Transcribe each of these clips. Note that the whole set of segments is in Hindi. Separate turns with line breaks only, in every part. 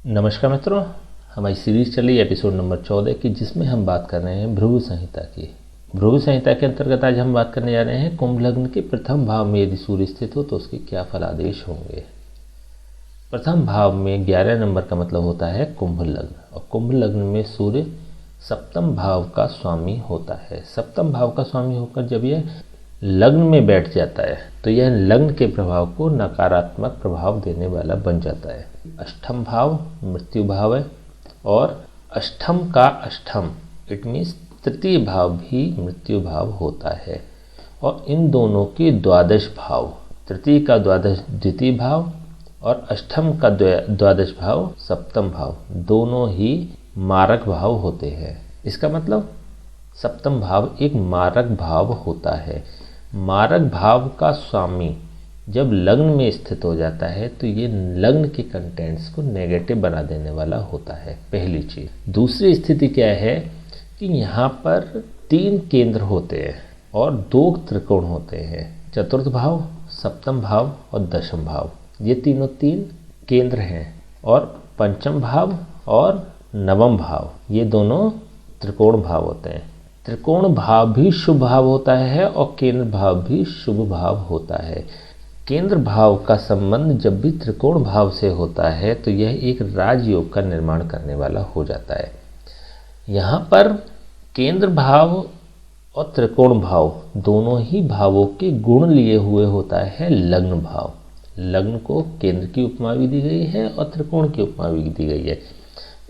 नमस्कार मित्रों, हमारी सीरीज चली एपिसोड नंबर 14 की, जिसमें हम बात कर रहे हैं भृगु संहिता की। भृगु संहिता के अंतर्गत आज हम बात करने जा रहे हैं कुंभ लग्न के प्रथम भाव में यदि सूर्य स्थित हो तो उसके क्या फलादेश होंगे। प्रथम भाव में 11 नंबर का मतलब होता है कुंभ लग्न, और कुंभ लग्न में सूर्य सप्तम भाव का स्वामी होता है। सप्तम भाव का स्वामी होकर जब यह लग्न में बैठ जाता है तो यह लग्न के प्रभाव को नकारात्मक प्रभाव देने वाला बन जाता है। अष्टम भाव मृत्यु भाव है, और अष्टम का अष्टम इट मीन्स तृतीय भाव भी मृत्यु भाव होता है। और इन दोनों के द्वादश भाव, तृतीय का द्वादश द्वितीय भाव और अष्टम का द्वादश भाव सप्तम भाव, दोनों ही मारक भाव होते हैं। इसका मतलब सप्तम भाव एक मारक भाव होता है। मारक भाव का स्वामी जब लग्न में स्थित हो जाता है तो ये लग्न के कंटेंट्स को नेगेटिव बना देने वाला होता है, पहली चीज। दूसरी स्थिति क्या है कि यहाँ पर 3 केंद्र होते हैं और 2 त्रिकोण होते हैं। चतुर्थ भाव, सप्तम भाव और दशम भाव, ये तीनों 3 केंद्र हैं। और पंचम भाव और नवम भाव, ये दोनों त्रिकोण भाव होते हैं। त्रिकोण भाव भी शुभ भाव होता है और केंद्र भाव भी शुभ भाव होता है। केंद्र भाव का संबंध जब भी त्रिकोण भाव से होता है तो यह एक राजयोग का निर्माण करने वाला हो जाता है। यहाँ पर केंद्र भाव और त्रिकोण भाव दोनों ही भावों के गुण लिए हुए होता है लग्न भाव। लग्न को केंद्र की उपमा भी दी गई है और त्रिकोण की उपमा भी दी गई है।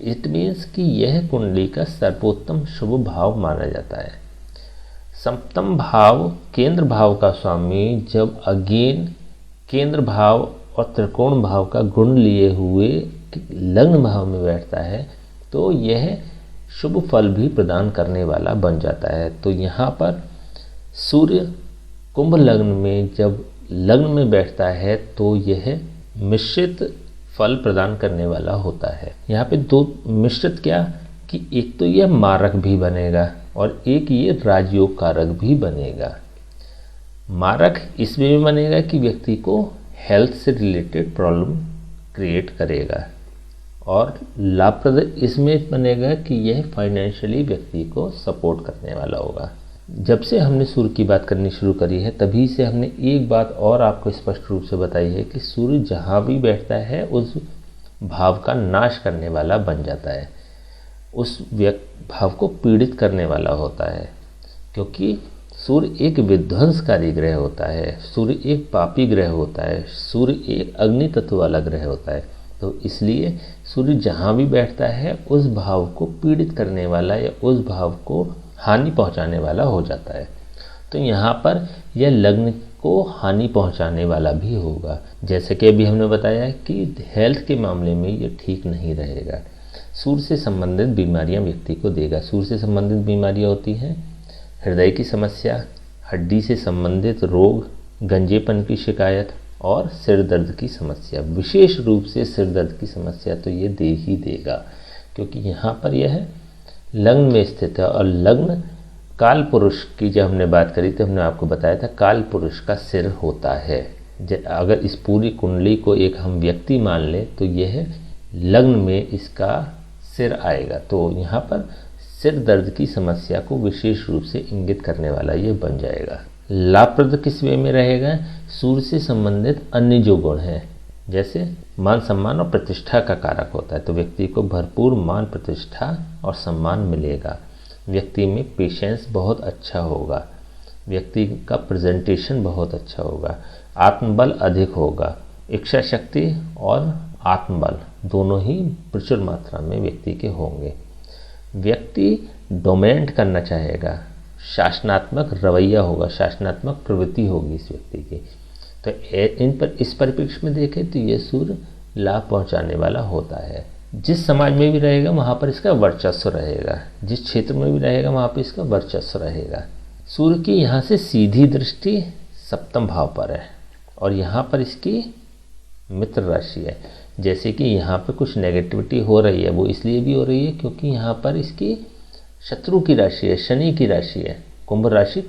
इट मीन्स कि यह कुंडली का सर्वोत्तम शुभ भाव माना जाता है। सप्तम भाव केंद्र भाव का स्वामी जब अगेन केंद्र भाव और त्रिकोण भाव का गुण लिए हुए लग्न भाव में बैठता है तो यह शुभ फल भी प्रदान करने वाला बन जाता है। तो यहाँ पर सूर्य कुंभ लग्न में जब लग्न में बैठता है तो यह मिश्रित फल प्रदान करने वाला होता है। यहाँ पे 2 मिश्रित क्या कि एक तो यह मारक भी बनेगा और एक ये राजयोग कारक भी बनेगा। मारक इसमें भी बनेगा कि व्यक्ति को हेल्थ से रिलेटेड प्रॉब्लम क्रिएट करेगा, और लाभप्रद इसमें बनेगा कि यह फाइनेंशियली व्यक्ति को सपोर्ट करने वाला होगा। जब से हमने सूर्य की बात करनी शुरू करी है तभी से हमने एक बात और आपको स्पष्ट रूप से बताई है कि सूर्य जहाँ भी बैठता है उस भाव का नाश करने वाला बन जाता है, उस भाव को पीड़ित करने वाला होता है। क्योंकि सूर्य एक विध्वंसकारी ग्रह होता है, सूर्य एक पापी ग्रह होता है, सूर्य एक अग्नि तत्व वाला ग्रह होता है। तो इसलिए सूर्य जहाँ भी बैठता है उस भाव को पीड़ित करने वाला या उस भाव को हानि पहुंचाने वाला हो जाता है। तो यहाँ पर यह लग्न को हानि पहुंचाने वाला भी होगा। जैसे कि अभी हमने बताया कि हेल्थ के मामले में ये ठीक नहीं रहेगा। सूर्य से संबंधित बीमारियां व्यक्ति को देगा। सूर्य से संबंधित बीमारियां होती हैं हृदय की समस्या, हड्डी से संबंधित रोग, गंजेपन की शिकायत और सिर दर्द की समस्या। विशेष रूप से सिर दर्द की समस्या तो ये दे ही देगा, क्योंकि यहाँ पर यह लग्न में स्थित है। और लग्न काल पुरुष की जब हमने बात करी तो हमने आपको बताया था काल पुरुष का सिर होता है। अगर इस पूरी कुंडली को एक हम व्यक्ति मान लें तो यह लग्न में इसका सिर आएगा। तो यहाँ पर सिर दर्द की समस्या को विशेष रूप से इंगित करने वाला ये बन जाएगा। लाभप्रद किस वे में रहेगा? सूर्य से संबंधित अन्य जो गुण हैं, जैसे मान सम्मान और प्रतिष्ठा का कारक होता है, तो व्यक्ति को भरपूर मान प्रतिष्ठा और सम्मान मिलेगा। व्यक्ति में पेशेंस बहुत अच्छा होगा, व्यक्ति का प्रेजेंटेशन बहुत अच्छा होगा, आत्मबल अधिक होगा। इच्छा शक्ति और आत्मबल दोनों ही प्रचुर मात्रा में व्यक्ति के होंगे। व्यक्ति डोमिनेट करना चाहेगा, शासनात्मक रवैया होगा, शासनात्मक प्रवृत्ति होगी इस व्यक्ति की। तो इन पर इस परिप्रेक्ष्य में देखें तो ये सूर्य लाभ पहुंचाने वाला होता है। जिस समाज में भी रहेगा वहाँ पर इसका वर्चस्व रहेगा, जिस क्षेत्र में भी रहेगा वहाँ पर इसका वर्चस्व रहेगा। सूर्य की यहाँ से सीधी दृष्टि सप्तम भाव पर है और यहाँ पर इसकी मित्र राशि है। जैसे कि यहाँ पर कुछ नेगेटिविटी हो रही है, वो इसलिए भी हो रही है क्योंकि यहाँ पर इसकी शत्रु की राशि है, शनि की राशि है। कुंभ राशि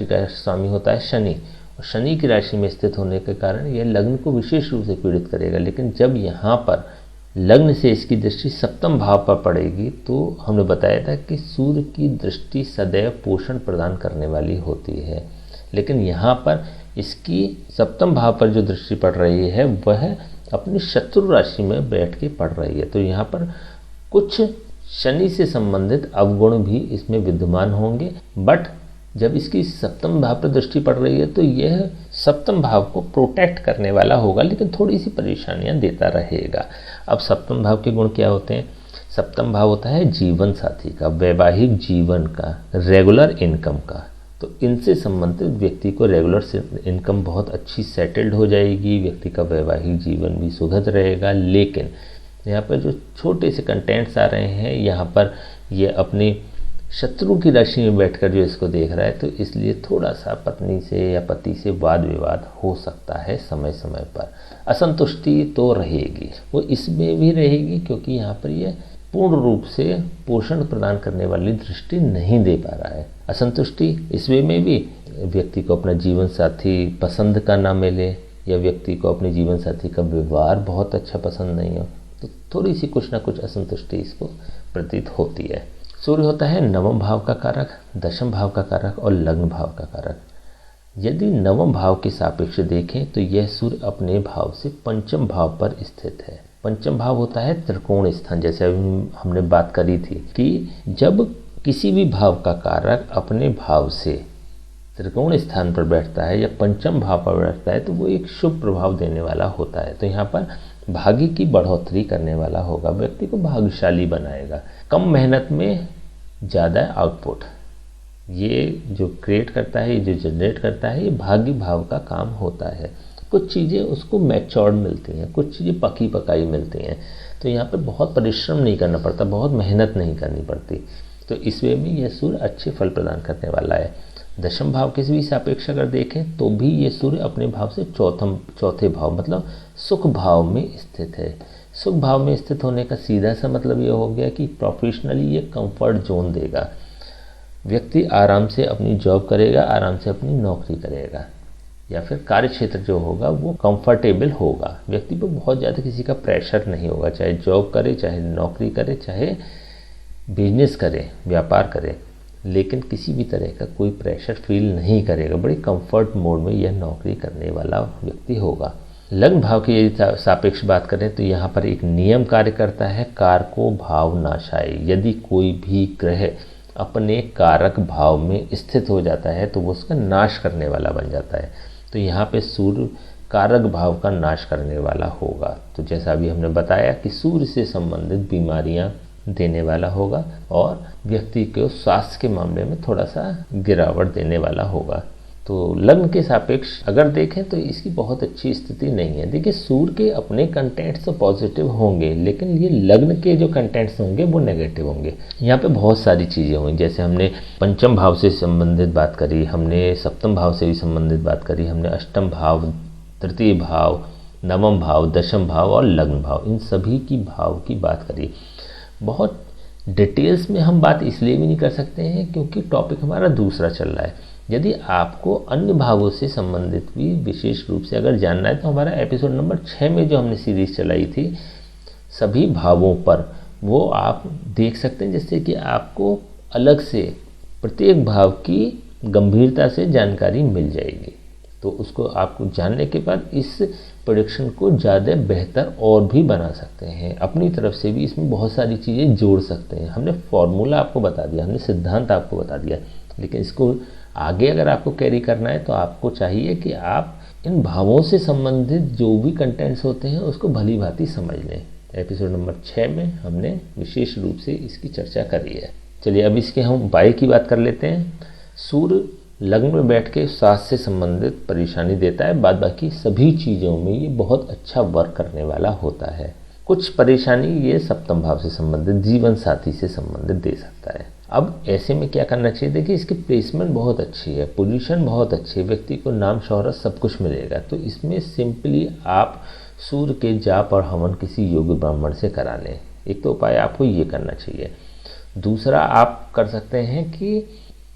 का स्वामी होता है शनि, और शनि की राशि में स्थित होने के कारण यह लग्न को विशेष रूप से पीड़ित करेगा। लेकिन जब यहाँ पर लग्न से इसकी दृष्टि सप्तम भाव पर पड़ेगी तो हमने बताया था कि सूर्य की दृष्टि सदैव पोषण प्रदान करने वाली होती है, लेकिन यहाँ पर इसकी सप्तम भाव पर जो दृष्टि पड़ रही है वह अपनी शत्रु राशि में बैठ के पड़ रही है। तो यहाँ पर कुछ शनि से संबंधित अवगुण भी इसमें विद्यमान होंगे, बट जब इसकी सप्तम भाव पर दृष्टि पड़ रही है तो यह सप्तम भाव को प्रोटेक्ट करने वाला होगा, लेकिन थोड़ी सी परेशानियां देता रहेगा। अब सप्तम भाव के गुण क्या होते हैं? सप्तम भाव होता है जीवन साथी का, वैवाहिक जीवन का, रेगुलर इनकम का। तो इनसे संबंधित व्यक्ति को रेगुलर इनकम बहुत अच्छी सेटल्ड हो जाएगी, व्यक्ति का वैवाहिक जीवन भी सुखद रहेगा। लेकिन यहाँ पर जो छोटे से कंटेंट्स आ रहे हैं, यहाँ पर ये अपनी शत्रु की राशि में बैठकर जो इसको देख रहा है, तो इसलिए थोड़ा सा पत्नी से या पति से वाद विवाद हो सकता है समय समय पर। असंतुष्टि तो रहेगी, वो इसमें भी रहेगी क्योंकि यहाँ पर ये पूर्ण रूप से पोषण प्रदान करने वाली दृष्टि नहीं दे पा रहा है। असंतुष्टि इस वे में भी व्यक्ति को अपना जीवन साथी पसंद का ना मिले, या व्यक्ति को अपने जीवन साथी का व्यवहार बहुत अच्छा पसंद नहीं हो, तो थोड़ी सी कुछ ना कुछ असंतुष्टि इसको प्रतीत होती है। सूर्य होता है नवम भाव का कारक, दशम भाव का कारक और लग्न भाव का कारक। यदि नवम भाव के सापेक्ष देखें तो यह सूर्य अपने भाव से पंचम भाव पर स्थित है। पंचम भाव होता है त्रिकोण स्थान, जैसे अभी हमने बात करी थी कि जब किसी भी भाव का कारक अपने भाव से त्रिकोण स्थान पर बैठता है या पंचम भाव पर बैठता है तो वो एक शुभ प्रभाव देने वाला होता है। तो यहाँ पर भाग्य की बढ़ोतरी करने वाला होगा, व्यक्ति को भाग्यशाली बनाएगा। कम मेहनत में ज़्यादा आउटपुट, ये जो क्रिएट करता है, ये जो जनरेट करता है, ये भाग्य भाव का काम होता है। कुछ चीज़ें उसको मैच्योर्ड मिलती हैं, कुछ चीज़ें पकी पकाई मिलती हैं। तो यहाँ पर बहुत परिश्रम नहीं करना पड़ता, बहुत मेहनत नहीं करनी पड़ती। तो इस वे में यह सूर्य अच्छे फल प्रदान करने वाला है। दशम भाव के भी सापेक्ष अगर देखें तो भी ये सूर्य अपने भाव से चौथे भाव मतलब सुख भाव में स्थित है। सुख भाव में स्थित होने का सीधा सा मतलब ये हो गया कि प्रोफेशनली ये कंफर्ट जोन देगा। व्यक्ति आराम से अपनी जॉब करेगा, आराम से अपनी नौकरी करेगा, या फिर कार्य क्षेत्र जो होगा वो कंफर्टेबल होगा। व्यक्ति पर बहुत ज़्यादा किसी का प्रेशर नहीं होगा, चाहे जॉब करे, चाहे नौकरी करे, चाहे बिजनेस करे, व्यापार करे, लेकिन किसी भी तरह का कोई प्रेशर फील नहीं करेगा। बड़ी कंफर्ट मोड में यह नौकरी करने वाला व्यक्ति होगा। लग्न भाव की यदि सापेक्ष बात करें तो यहाँ पर एक नियम कार्य करता है, कारको भाव नाशाय। यदि कोई भी ग्रह अपने कारक भाव में स्थित हो जाता है तो वो उसका नाश करने वाला बन जाता है। तो यहाँ पे सूर्य कारक भाव का नाश करने वाला होगा। तो जैसा अभी हमने बताया कि सूर्य से संबंधित बीमारियां देने वाला होगा और व्यक्ति को स्वास्थ्य के मामले में थोड़ा सा गिरावट देने वाला होगा। तो लग्न के सापेक्ष अगर देखें तो इसकी बहुत अच्छी स्थिति नहीं है। देखिए, सूर्य के अपने कंटेंट्स तो पॉजिटिव होंगे, लेकिन ये लग्न के जो कंटेंट्स होंगे वो नेगेटिव होंगे। यहाँ पे बहुत सारी चीज़ें होंगी, जैसे हमने पंचम भाव से संबंधित बात करी, हमने सप्तम भाव से भी संबंधित बात करी, हमने अष्टम भाव, तृतीय भाव, नवम भाव, दशम भाव और लग्न भाव, इन सभी की भाव की बात करी। बहुत डिटेल्स में हम बात इसलिए भी नहीं कर सकते हैं क्योंकि टॉपिक हमारा दूसरा चल रहा है। यदि आपको अन्य भावों से संबंधित भी विशेष रूप से अगर जानना है तो हमारा एपिसोड नंबर 6 में जो हमने सीरीज़ चलाई थी सभी भावों पर, वो आप देख सकते हैं, जिससे कि आपको अलग से प्रत्येक भाव की गंभीरता से जानकारी मिल जाएगी। तो उसको आपको जानने के बाद इस प्रोडक्शन को ज़्यादा बेहतर और भी बना सकते हैं। अपनी तरफ से भी इसमें बहुत सारी चीज़ें जोड़ सकते हैं। हमने फॉर्मूला आपको बता दिया, हमने सिद्धांत आपको बता दिया, लेकिन इसको आगे अगर आपको कैरी करना है तो आपको चाहिए कि आप इन भावों से संबंधित जो भी कंटेंट्स होते हैं उसको भली भांति समझ लें। एपिसोड नंबर 6 में हमने विशेष रूप से इसकी चर्चा करी है। चलिए अब इसके हम उपाय की बात कर लेते हैं। सूर्य लग्न में बैठ के स्वास्थ्य से संबंधित परेशानी देता है, बाद बाकी सभी चीज़ों में ये बहुत अच्छा वर्क करने वाला होता है। कुछ परेशानी ये सप्तम भाव से संबंधित, जीवन साथी से संबंधित दे सकता है। अब ऐसे में क्या करना चाहिए? देखिए, इसकी प्लेसमेंट बहुत अच्छी है, पोजीशन बहुत अच्छी है, व्यक्ति को नाम शोहरत सब कुछ मिलेगा। तो इसमें सिंपली आप सूर्य के जाप और हवन किसी योग्य ब्राह्मण से करा लें। एक तो उपाय आपको ये करना चाहिए। दूसरा आप कर सकते हैं कि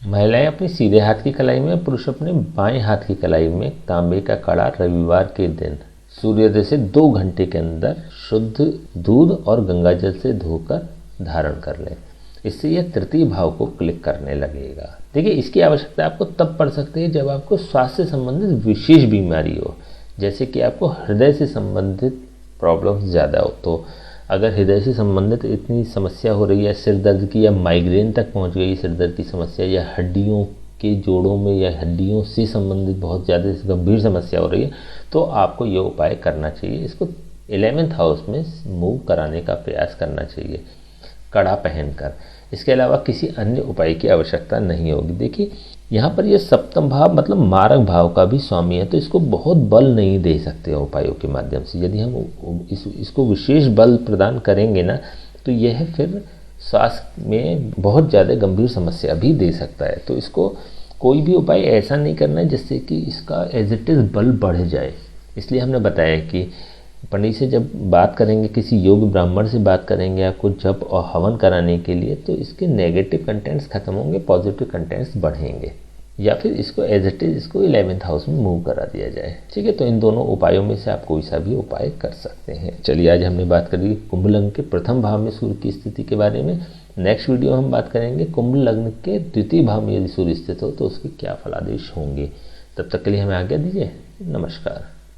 महिलाएं अपनी सीधे हाथ की कलाई में, पुरुष अपने बाएं हाथ की कलाई में तांबे का कड़ा रविवार के दिन सूर्योदय से 2 घंटे के अंदर शुद्ध दूध और गंगा जल से धोकर धारण कर लें। इससे यह तृतीय भाव को क्लिक करने लगेगा। देखिए, इसकी आवश्यकता आपको तब पड़ सकती है जब आपको स्वास्थ्य से संबंधित विशेष बीमारी हो, जैसे कि आपको हृदय से संबंधित प्रॉब्लम्स ज़्यादा हो। तो अगर हृदय से संबंधित इतनी समस्या हो रही है, सिर दर्द की या माइग्रेन तक पहुंच गई सिर दर्द की समस्या, या हड्डियों के जोड़ों में या हड्डियों से संबंधित बहुत ज़्यादा गंभीर समस्या हो रही है, तो आपको ये उपाय करना चाहिए। इसको 11th हाउस में मूव कराने का प्रयास करना चाहिए कड़ा पहनकर। इसके अलावा किसी अन्य उपाय की आवश्यकता नहीं होगी। देखिए, यहाँ पर ये सप्तम भाव मतलब मारक भाव का भी स्वामी है, तो इसको बहुत बल नहीं दे सकते उपायों के माध्यम से। यदि हम इसको विशेष बल प्रदान करेंगे ना, तो यह फिर स्वास्थ्य में बहुत ज़्यादा गंभीर समस्या भी दे सकता है। तो इसको कोई भी उपाय ऐसा नहीं करना है जिससे कि इसका एज इट इज़ बल बढ़ जाए। इसलिए हमने बताया कि पंडित से जब बात करेंगे, किसी योग ब्राह्मण से बात करेंगे आपको जप और हवन कराने के लिए, तो इसके नेगेटिव कंटेंट्स खत्म होंगे, पॉजिटिव कंटेंट्स बढ़ेंगे, या फिर इसको एज इट इज़ इसको 11th हाउस में मूव करा दिया जाए। ठीक है, तो इन दोनों उपायों में से आप कोई सा भी उपाय कर सकते हैं। चलिए, आज हमने बात करी कुंभ लग्न के प्रथम भाव में सूर्य की स्थिति के बारे में। नेक्स्ट वीडियो हम बात करेंगे कुंभ लग्न के द्वितीय भाव में यदि सूर्य स्थित हो तो उसके क्या फलादेश होंगे। तब तक के लिए हमें आज्ञा दीजिए। नमस्कार।